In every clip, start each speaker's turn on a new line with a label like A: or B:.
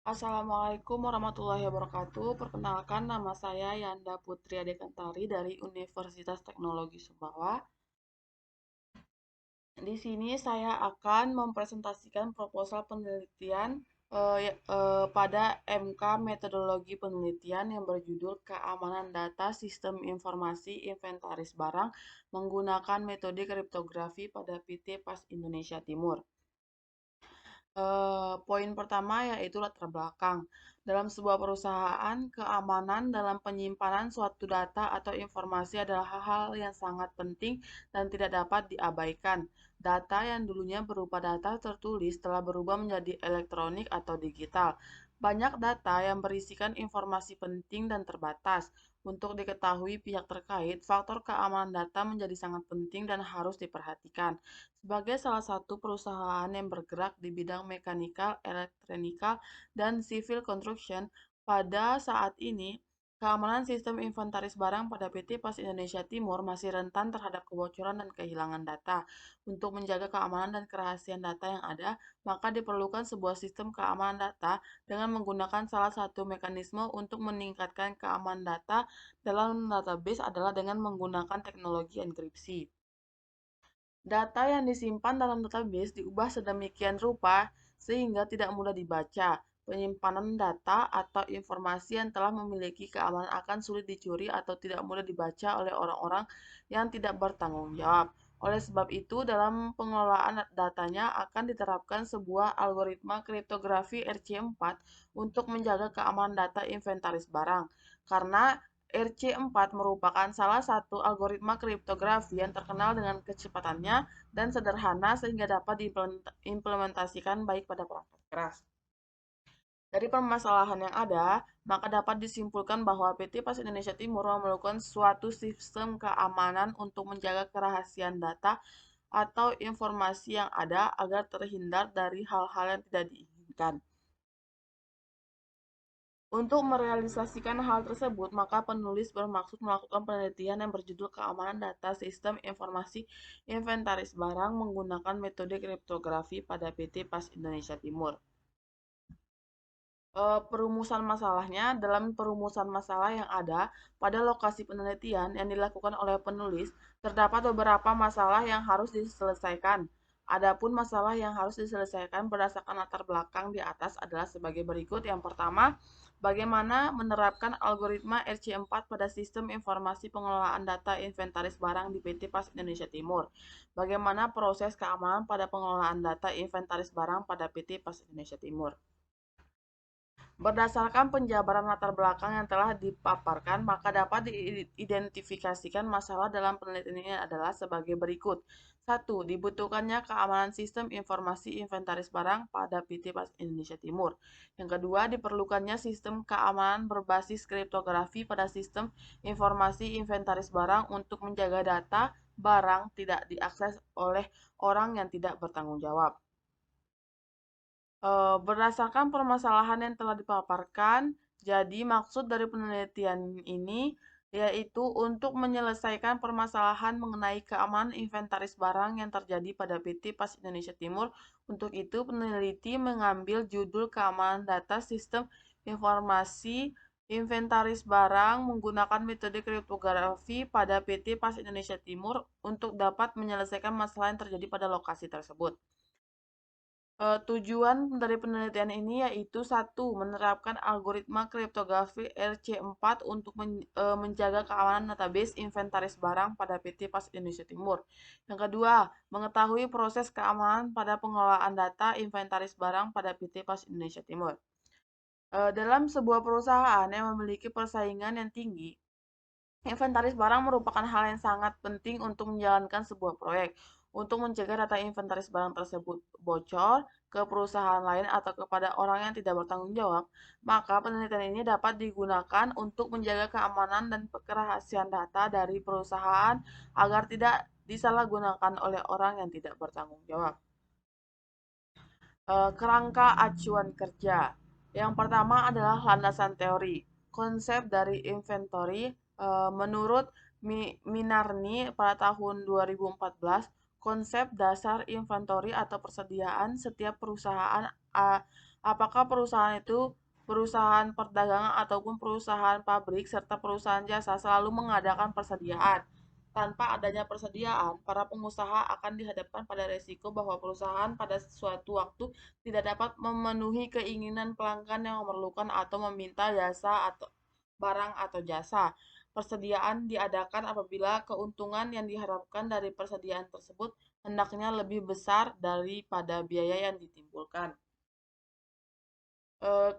A: Assalamualaikum warahmatullahi wabarakatuh. Perkenalkan, nama saya Yanda Putri Adekantari dari Universitas Teknologi Sumbawa. Di sini saya akan mempresentasikan proposal penelitian pada MK Metodologi Penelitian yang berjudul Keamanan Data Sistem Informasi Inventaris Barang menggunakan metode kriptografi pada PT PAS Indonesia Timur. Poin pertama yaitu latar belakang. Dalam sebuah perusahaan, keamanan dalam penyimpanan suatu data atau informasi adalah hal-hal yang sangat penting dan tidak dapat diabaikan. Data yang dulunya berupa data tertulis telah berubah menjadi elektronik atau digital. Banyak data yang berisikan informasi penting dan terbatas. Untuk diketahui pihak terkait, faktor keamanan data menjadi sangat penting dan harus diperhatikan. Sebagai salah satu perusahaan yang bergerak di bidang mekanikal, elektronikal, dan civil construction, pada saat ini keamanan sistem inventaris barang pada PT PAS Indonesia Timur masih rentan terhadap kebocoran dan kehilangan data. Untuk menjaga keamanan dan kerahasiaan data yang ada, maka diperlukan sebuah sistem keamanan data dengan menggunakan salah satu mekanisme untuk meningkatkan keamanan data dalam database adalah dengan menggunakan teknologi enkripsi. Data yang disimpan dalam database diubah sedemikian rupa sehingga tidak mudah dibaca. Penyimpanan data atau informasi yang telah memiliki keamanan akan sulit dicuri atau tidak mudah dibaca oleh orang-orang yang tidak bertanggung jawab. Oleh sebab itu, dalam pengelolaan datanya akan diterapkan sebuah algoritma kriptografi RC4 untuk menjaga keamanan data inventaris barang. Karena RC4 merupakan salah satu algoritma kriptografi yang terkenal dengan kecepatannya dan sederhana sehingga dapat diimplementasikan baik pada perangkat keras. Dari permasalahan yang ada, maka dapat disimpulkan bahwa PT PAS Indonesia Timur memerlukan suatu sistem keamanan untuk menjaga kerahasiaan data atau informasi yang ada agar terhindar dari hal-hal yang tidak diinginkan. Untuk merealisasikan hal tersebut, maka penulis bermaksud melakukan penelitian yang berjudul Keamanan Data Sistem Informasi Inventaris Barang menggunakan metode kriptografi pada PT PAS Indonesia Timur. Perumusan masalahnya, dalam perumusan masalah yang ada pada lokasi penelitian yang dilakukan oleh penulis, terdapat beberapa masalah yang harus diselesaikan. Adapun masalah yang harus diselesaikan berdasarkan latar belakang di atas adalah sebagai berikut. Yang pertama, bagaimana menerapkan algoritma RC4 pada sistem informasi pengelolaan data inventaris barang di PT PAS Indonesia Timur. Bagaimana proses keamanan pada pengelolaan data inventaris barang pada PT PAS Indonesia Timur. Berdasarkan penjabaran latar belakang yang telah dipaparkan, maka dapat diidentifikasikan masalah dalam penelitian ini adalah sebagai berikut. 1. Dibutuhkannya keamanan sistem informasi inventaris barang pada PT PAS Indonesia Timur. Yang kedua, diperlukannya sistem keamanan berbasis kriptografi pada sistem informasi inventaris barang untuk menjaga data barang tidak diakses oleh orang yang tidak bertanggung jawab. Berdasarkan permasalahan yang telah dipaparkan, jadi maksud dari penelitian ini yaitu untuk menyelesaikan permasalahan mengenai keamanan inventaris barang yang terjadi pada PT PAS Indonesia Timur. Untuk itu, peneliti mengambil judul keamanan data sistem informasi inventaris barang menggunakan metode kriptografi pada PT PAS Indonesia Timur untuk dapat menyelesaikan masalah yang terjadi pada lokasi tersebut. Tujuan dari penelitian ini yaitu satu, menerapkan algoritma kriptografi RC4 untuk menjaga keamanan database inventaris barang pada PT PAS Indonesia Timur. Yang kedua, mengetahui proses keamanan pada pengelolaan data inventaris barang pada PT PAS Indonesia Timur. Dalam sebuah perusahaan yang memiliki persaingan yang tinggi, inventaris barang merupakan hal yang sangat penting untuk menjalankan sebuah proyek. Untuk mencegah data inventaris barang tersebut bocor ke perusahaan lain atau kepada orang yang tidak bertanggung jawab, maka penelitian ini dapat digunakan untuk menjaga keamanan dan kerahasiaan data dari perusahaan agar tidak disalahgunakan oleh orang yang tidak bertanggung jawab. Kerangka acuan kerja. Yang pertama adalah landasan teori. Konsep dari inventory menurut Minarni pada tahun 2014, konsep dasar inventory atau persediaan setiap perusahaan Apakah perusahaan itu perusahaan perdagangan ataupun perusahaan pabrik serta perusahaan jasa selalu mengadakan persediaan. Tanpa adanya persediaan, para pengusaha akan dihadapkan pada resiko bahwa perusahaan pada suatu waktu tidak dapat memenuhi keinginan pelanggan yang memerlukan atau meminta jasa atau barang atau jasa. Persediaan diadakan apabila keuntungan yang diharapkan dari persediaan tersebut hendaknya lebih besar daripada biaya yang ditimbulkan.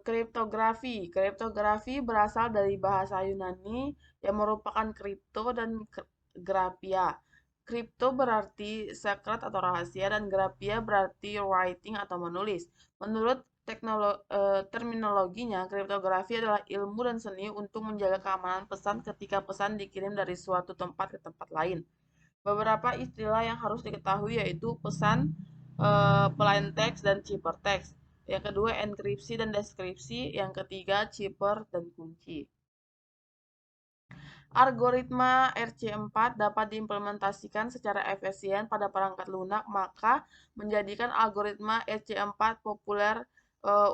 A: Kriptografi. Kriptografi berasal dari bahasa Yunani yang merupakan kripto dan grafia. Kripto berarti secret atau rahasia dan grafia berarti writing atau menulis. Menurut terminologinya, kriptografi adalah ilmu dan seni untuk menjaga keamanan pesan ketika pesan dikirim dari suatu tempat ke tempat lain. Beberapa istilah yang harus diketahui yaitu pesan, plain text, dan ciphertext. Yang kedua, enkripsi dan deskripsi. Yang ketiga, cipher dan kunci. Algoritma RC4 dapat diimplementasikan secara efisien pada perangkat lunak, maka menjadikan algoritma RC4 populer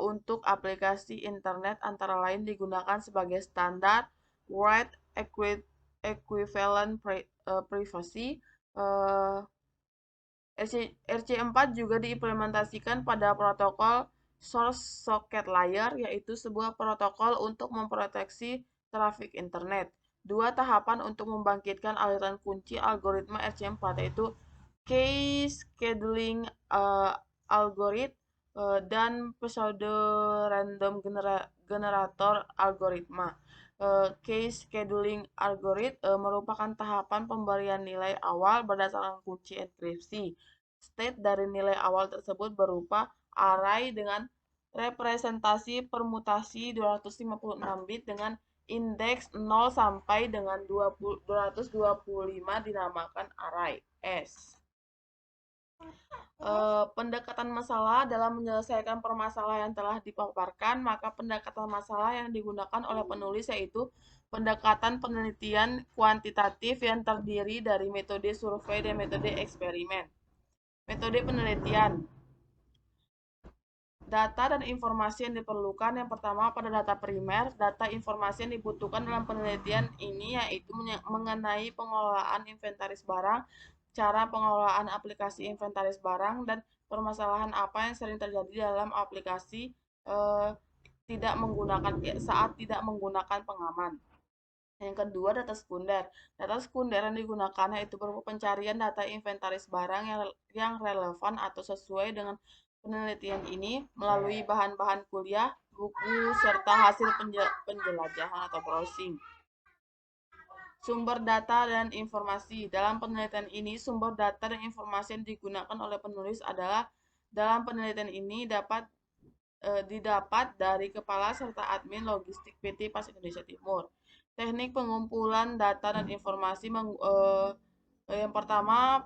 A: untuk aplikasi internet antara lain digunakan sebagai standar write equivalent privacy. RC4 juga diimplementasikan pada protokol Source Socket Layer, yaitu sebuah protokol untuk memproteksi trafik internet. Dua tahapan untuk membangkitkan aliran kunci algoritma RC4 yaitu key scheduling algorithm dan pseudo random generator algoritma. Key scheduling algorithm merupakan tahapan pemberian nilai awal berdasarkan kunci enkripsi. State dari nilai awal tersebut berupa array dengan representasi permutasi 256 bit dengan indeks 0 sampai dengan 225 dinamakan array S. Pendekatan masalah dalam menyelesaikan permasalahan yang telah dipaparkan, maka pendekatan masalah yang digunakan oleh penulis yaitu pendekatan penelitian kuantitatif yang terdiri dari metode survei dan metode eksperimen. Metode penelitian. Data dan informasi yang diperlukan yang pertama pada data primer, data informasi yang dibutuhkan dalam penelitian ini yaitu mengenai pengelolaan inventaris barang, cara pengelolaan aplikasi inventaris barang, dan permasalahan apa yang sering terjadi dalam aplikasi saat tidak menggunakan pengaman. Yang kedua, data sekunder. Data sekunder yang digunakan yaitu berupa pencarian data inventaris barang yang relevan atau sesuai dengan penelitian ini melalui bahan-bahan kuliah, buku, serta hasil penjelajahan atau browsing. Sumber data dan informasi. Dalam penelitian ini, sumber data dan informasi yang digunakan oleh penulis adalah dalam penelitian ini didapat dari kepala serta admin logistik PT PAS Indonesia Timur. Teknik pengumpulan data dan informasi yang pertama,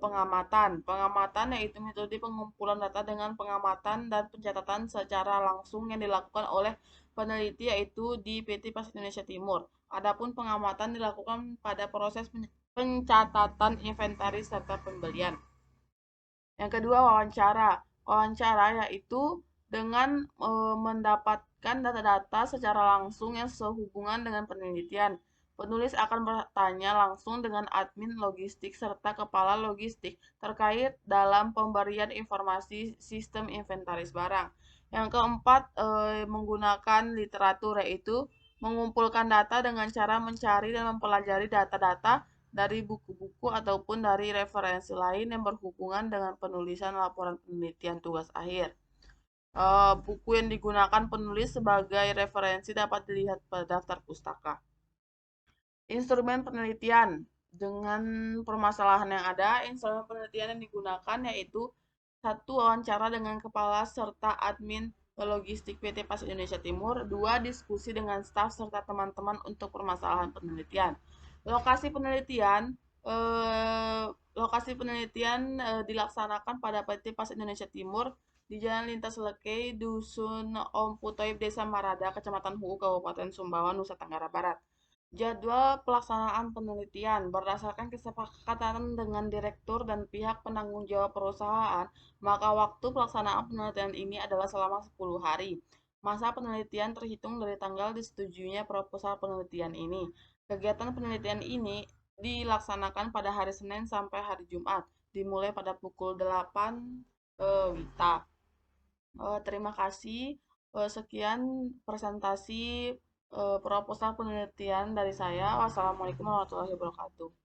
A: pengamatan. Pengamatan yaitu metode pengumpulan data dengan pengamatan dan pencatatan secara langsung yang dilakukan oleh peneliti yaitu di PT PAS Indonesia Timur. Adapun pengamatan dilakukan pada proses pencatatan inventaris serta pembelian. Yang kedua, wawancara. Wawancara yaitu dengan mendapatkan data-data secara langsung yang sehubungan dengan penelitian. Penulis akan bertanya langsung dengan admin logistik serta kepala logistik terkait dalam pemberian informasi sistem inventaris barang. Yang keempat, menggunakan literatur yaitu mengumpulkan data dengan cara mencari dan mempelajari data-data dari buku-buku ataupun dari referensi lain yang berhubungan dengan penulisan laporan penelitian tugas akhir. Buku yang digunakan penulis sebagai referensi dapat dilihat pada daftar pustaka. Instrumen penelitian. Dengan permasalahan yang ada, instrumen penelitian yang digunakan yaitu satu, wawancara dengan kepala serta admin logistik PT PAS Indonesia Timur. Dua, diskusi dengan staf serta teman-teman untuk permasalahan penelitian. Lokasi penelitian dilaksanakan pada PT PAS Indonesia Timur di Jalan Lintas Lekei, Dusun Om Putoib, Desa Marada, Kecamatan Huu, Kabupaten Sumbawa, Nusa Tenggara Barat. Jadwal pelaksanaan penelitian berdasarkan kesepakatan dengan direktur dan pihak penanggung jawab perusahaan, maka waktu pelaksanaan penelitian ini adalah selama 10 hari. Masa penelitian terhitung dari tanggal disetujuinya proposal penelitian ini. Kegiatan penelitian ini dilaksanakan pada hari Senin sampai hari Jumat, dimulai pada pukul 8 WITA. Terima kasih. Sekian presentasi proposal penelitian dari saya. Wassalamualaikum warahmatullahi wabarakatuh.